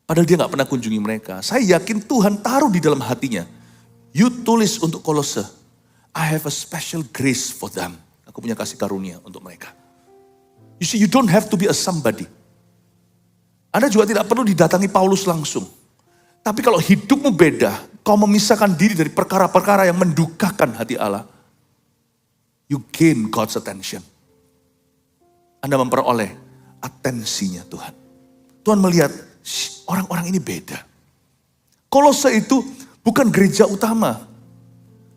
Padahal dia gak pernah kunjungi mereka. Saya yakin Tuhan taruh di dalam hatinya. You tulis untuk Kolose. I have a special grace for them. Aku punya kasih karunia untuk mereka. You see, you don't have to be a somebody. Anda juga tidak perlu didatangi Paulus langsung. Tapi kalau hidupmu beda, kau memisahkan diri dari perkara-perkara yang mendukakan hati Allah. You gain God's attention. Anda memperoleh atensinya Tuhan. Tuhan melihat orang-orang ini beda. Kolose itu bukan gereja utama.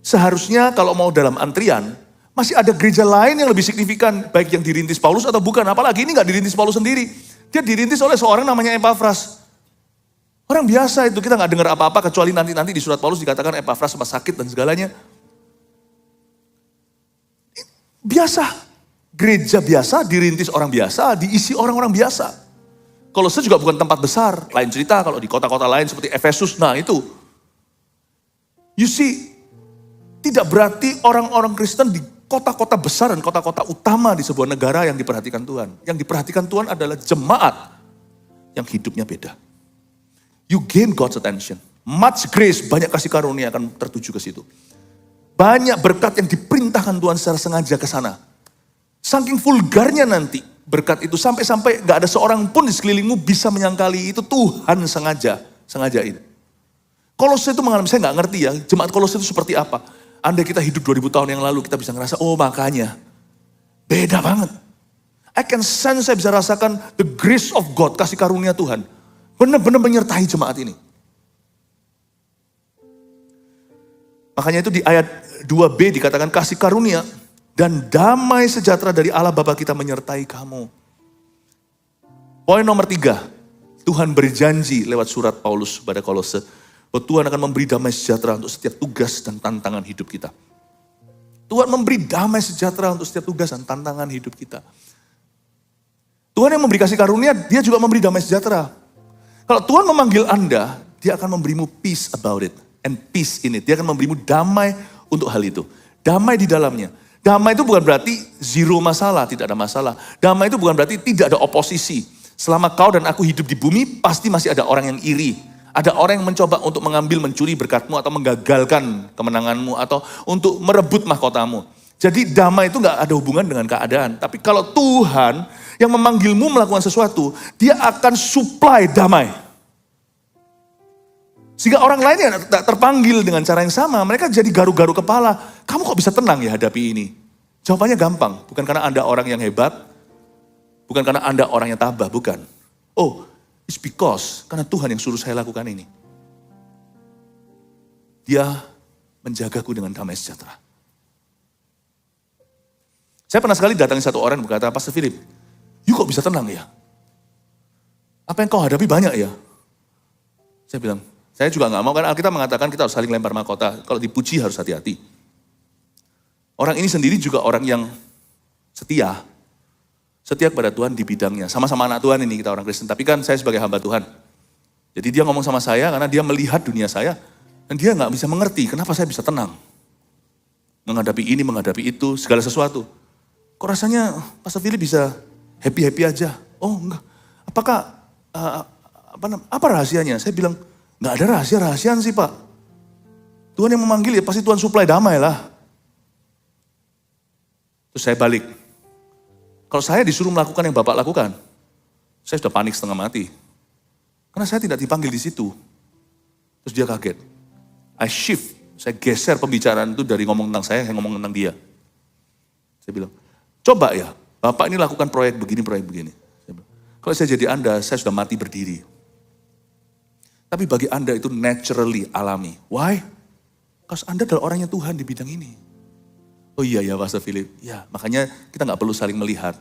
Seharusnya kalau mau dalam antrian, masih ada gereja lain yang lebih signifikan. Baik yang dirintis Paulus atau bukan. Apalagi ini gak dirintis Paulus sendiri. Dia dirintis oleh seorang namanya Epafras. Orang biasa itu, kita gak dengar apa-apa kecuali nanti di surat Paulus dikatakan Epafras sama sakit dan segalanya. Biasa. Gereja biasa, dirintis orang biasa, diisi orang-orang biasa. Kolose juga bukan tempat besar. Lain cerita kalau di kota-kota lain seperti Efesus, nah itu. You see, tidak berarti orang-orang Kristen di kota-kota besar dan kota-kota utama di sebuah negara yang diperhatikan Tuhan. Yang diperhatikan Tuhan adalah jemaat yang hidupnya beda. You gain God's attention. Much grace, banyak kasih karunia akan tertuju ke situ. Banyak berkat yang diperintahkan Tuhan secara sengaja ke sana. Saking vulgarnya nanti, berkat itu sampai-sampai gak ada seorang pun di sekelilingmu bisa menyangkali itu Tuhan sengajain. Kolose itu mengalami, saya gak ngerti ya, jemaat Kolose itu seperti apa. Andai kita hidup 2000 tahun yang lalu, kita bisa ngerasa, oh makanya, beda banget. I can sense, saya bisa rasakan the grace of God, kasih karunia Tuhan. Benar-benar menyertai jemaat ini. Makanya itu di ayat 2b dikatakan kasih karunia dan damai sejahtera dari Allah Bapa kita menyertai kamu. Poin nomor 3, Tuhan berjanji lewat surat Paulus pada Kolose, bahwa Tuhan akan memberi damai sejahtera untuk setiap tugas dan tantangan hidup kita. Tuhan memberi damai sejahtera untuk setiap tugas dan tantangan hidup kita. Tuhan yang memberi kasih karunia, dia juga memberi damai sejahtera. Kalau Tuhan memanggil Anda, dia akan memberimu peace about it. And peace in it. Dia akan memberimu damai untuk hal itu. Damai di dalamnya. Damai itu bukan berarti zero masalah, tidak ada masalah. Damai itu bukan berarti tidak ada oposisi. Selama kau dan aku hidup di bumi, pasti masih ada orang yang iri. Ada orang yang mencoba untuk mengambil, mencuri berkatmu atau menggagalkan kemenanganmu atau untuk merebut mahkotamu. Jadi damai itu gak ada hubungan dengan keadaan. Tapi kalau Tuhan yang memanggilmu melakukan sesuatu, dia akan supply damai. Sehingga orang lain yang tak terpanggil dengan cara yang sama, mereka jadi garu-garu kepala. Kamu kok bisa tenang ya hadapi ini? Jawabannya gampang, bukan karena Anda orang yang hebat, bukan karena Anda orang yang tabah, bukan. Oh, it's because karena Tuhan yang suruh saya lakukan ini. Dia menjagaku dengan damai sejahtera. Saya pernah sekali datangi satu orang yang berkata, Pastor Philip, you kok bisa tenang ya? Apa yang kau hadapi banyak ya? Saya bilang, saya juga gak mau, karena Alkitab mengatakan kita harus saling lempar mahkota. Kalau dipuji harus hati-hati. Orang ini sendiri juga orang yang setia. Setia kepada Tuhan di bidangnya. Sama-sama anak Tuhan ini kita orang Kristen. Tapi kan saya sebagai hamba Tuhan. Jadi dia ngomong sama saya karena dia melihat dunia saya. Dan dia gak bisa mengerti kenapa saya bisa tenang. Menghadapi ini, menghadapi itu, segala sesuatu. Kok rasanya Pastor Philip bisa happy-happy aja? Oh enggak. Apakah, apa rahasianya? Saya bilang, enggak ada rahasia-rahasiaan sih Pak. Tuhan yang memanggil ya pasti Tuhan supply damai lah. Terus saya balik. Kalau saya disuruh melakukan yang Bapak lakukan, saya sudah panik setengah mati. Karena saya tidak dipanggil di situ. Terus dia kaget. I shift, saya geser pembicaraan itu dari ngomong tentang saya ngomong tentang dia. Saya bilang, coba ya, Bapak ini lakukan proyek begini. Saya bilang, kalau saya jadi Anda, saya sudah mati berdiri. Tapi bagi Anda itu naturally alami. Why? Karena Anda adalah orangnya Tuhan di bidang ini. Oh iya ya Pastor Philip. Ya, makanya kita gak perlu saling melihat.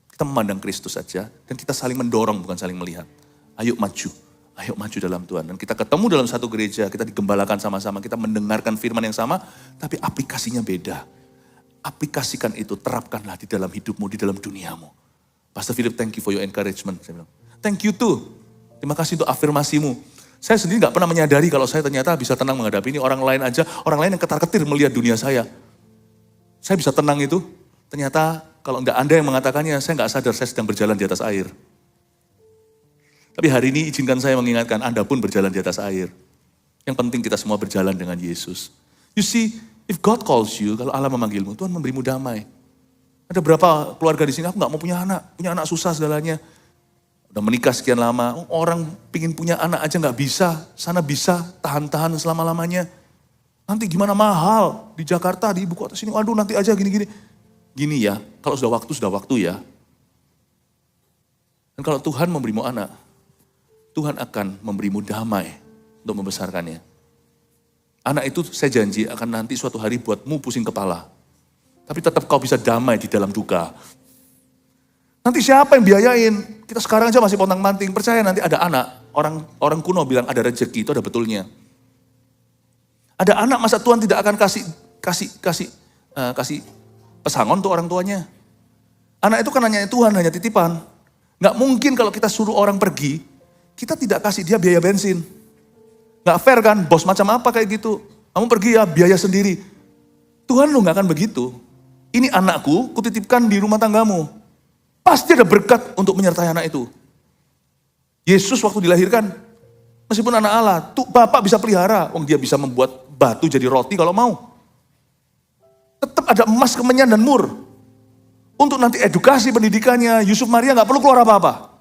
Kita memandang Kristus saja. Dan kita saling mendorong bukan saling melihat. Ayo maju. Ayo maju dalam Tuhan. Dan kita ketemu dalam satu gereja. Kita digembalakan sama-sama. Kita mendengarkan firman yang sama. Tapi aplikasinya beda. Aplikasikan itu. Terapkanlah di dalam hidupmu. Di dalam duniamu. Pastor Philip, thank you for your encouragement. Saya bilang, thank you too. Terima kasih untuk afirmasimu. Saya sendiri gak pernah menyadari kalau saya ternyata bisa tenang menghadapi ini. Orang lain aja, orang lain yang ketar-ketir melihat dunia saya. Saya bisa tenang itu, ternyata kalau enggak Anda yang mengatakannya, saya gak sadar saya sedang berjalan di atas air. Tapi hari ini izinkan saya mengingatkan, Anda pun berjalan di atas air. Yang penting kita semua berjalan dengan Yesus. You see, if God calls you, kalau Allah memanggilmu, Tuhan memberimu damai. Ada berapa keluarga di sini, aku gak mau punya anak susah segalanya. Udah menikah sekian lama, orang pingin punya anak aja gak bisa, sana bisa, tahan-tahan selama-lamanya. Nanti gimana mahal, di Jakarta, di ibu kota sini, aduh nanti aja gini-gini. Gini ya, kalau sudah waktu ya. Dan kalau Tuhan memberimu anak, Tuhan akan memberimu damai untuk membesarkannya. Anak itu saya janji akan nanti suatu hari buatmu pusing kepala. Tapi tetap kau bisa damai di dalam duka. Nanti siapa yang biayain? Kita sekarang aja masih pontang-panting. Percaya nanti ada anak. Orang kuno bilang ada rezeki, itu ada betulnya. Ada anak, masa Tuhan tidak akan kasih pesangon untuk orang tuanya. Anak itu kan hanya Tuhan, hanya titipan. Gak mungkin kalau kita suruh orang pergi, kita tidak kasih dia biaya bensin. Gak fair kan, bos macam apa kayak gitu. Kamu pergi ya, biaya sendiri. Tuhan lu gak akan begitu. Ini anakku, kutitipkan di rumah tanggamu. Pasti ada berkat untuk menyertai anak itu. Yesus waktu dilahirkan, meskipun anak Allah, tuh Bapak bisa pelihara. Dia bisa membuat batu jadi roti kalau mau. Tetap ada emas, kemenyan, dan mur. Untuk nanti edukasi pendidikannya, Yusuf Maria nggak perlu keluar apa-apa.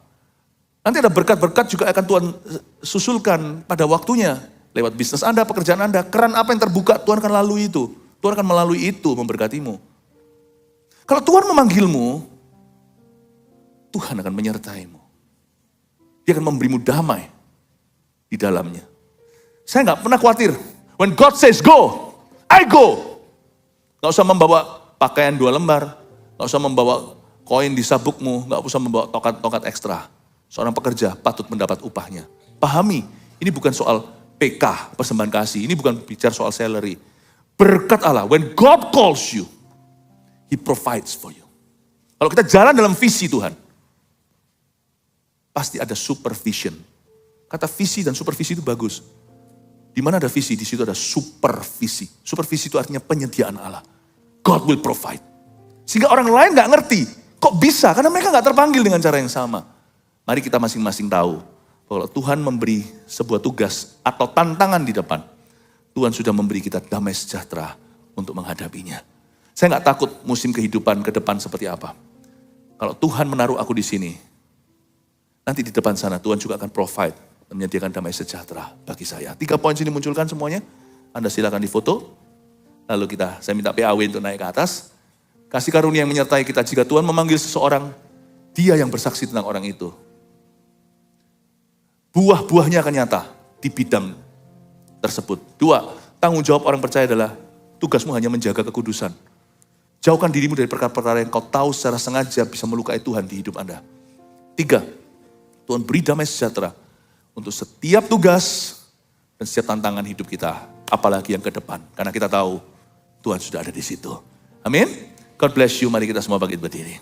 Nanti ada berkat-berkat juga akan Tuhan susulkan pada waktunya. Lewat bisnis Anda, pekerjaan Anda, keran apa yang terbuka, Tuhan akan lalui itu. Tuhan akan melalui itu memberkatimu. Kalau Tuhan memanggilmu, Tuhan akan menyertaimu. Dia akan memberimu damai di dalamnya. Saya nggak pernah khawatir. When God says go, I go. Nggak usah membawa pakaian 2 lembar, nggak usah membawa koin di sabukmu, nggak usah membawa tongkat-tongkat ekstra. Seorang pekerja patut mendapat upahnya. Pahami, ini bukan soal PK, persembahan kasih. Ini bukan bicara soal salary. Berkat Allah, when God calls you, He provides for you. Kalau kita jalan dalam visi Tuhan, pasti ada supervision. Kata visi dan supervisi itu bagus. Di mana ada visi, di situ ada supervisi. Supervisi itu artinya penyediaan Allah. God will provide. Sehingga orang lain gak ngerti, kok bisa? Karena mereka gak terpanggil dengan cara yang sama. Mari kita masing-masing tahu, bahwa Tuhan memberi sebuah tugas atau tantangan di depan, Tuhan sudah memberi kita damai sejahtera untuk menghadapinya. Saya gak takut musim kehidupan ke depan seperti apa. Kalau Tuhan menaruh aku di sini, nanti di depan sana Tuhan juga akan provide, menyediakan damai sejahtera bagi saya. 3 poin sini munculkan semuanya. Anda silakan difoto. Lalu saya minta PAW untuk naik ke atas. Kasih karunia yang menyertai kita jika Tuhan memanggil seseorang, Dia yang bersaksi tentang orang itu. Buah-buahnya akan nyata di bidang tersebut. 2, tanggung jawab orang percaya adalah tugasmu hanya menjaga kekudusan. Jauhkan dirimu dari perkara-perkara yang kau tahu secara sengaja bisa melukai Tuhan di hidup Anda. 3, Tuhan beri damai sejahtera untuk setiap tugas dan setiap tantangan hidup kita, apalagi yang ke depan. Karena kita tahu Tuhan sudah ada di situ. Amin. God bless you. Mari kita semua bangkit berdiri.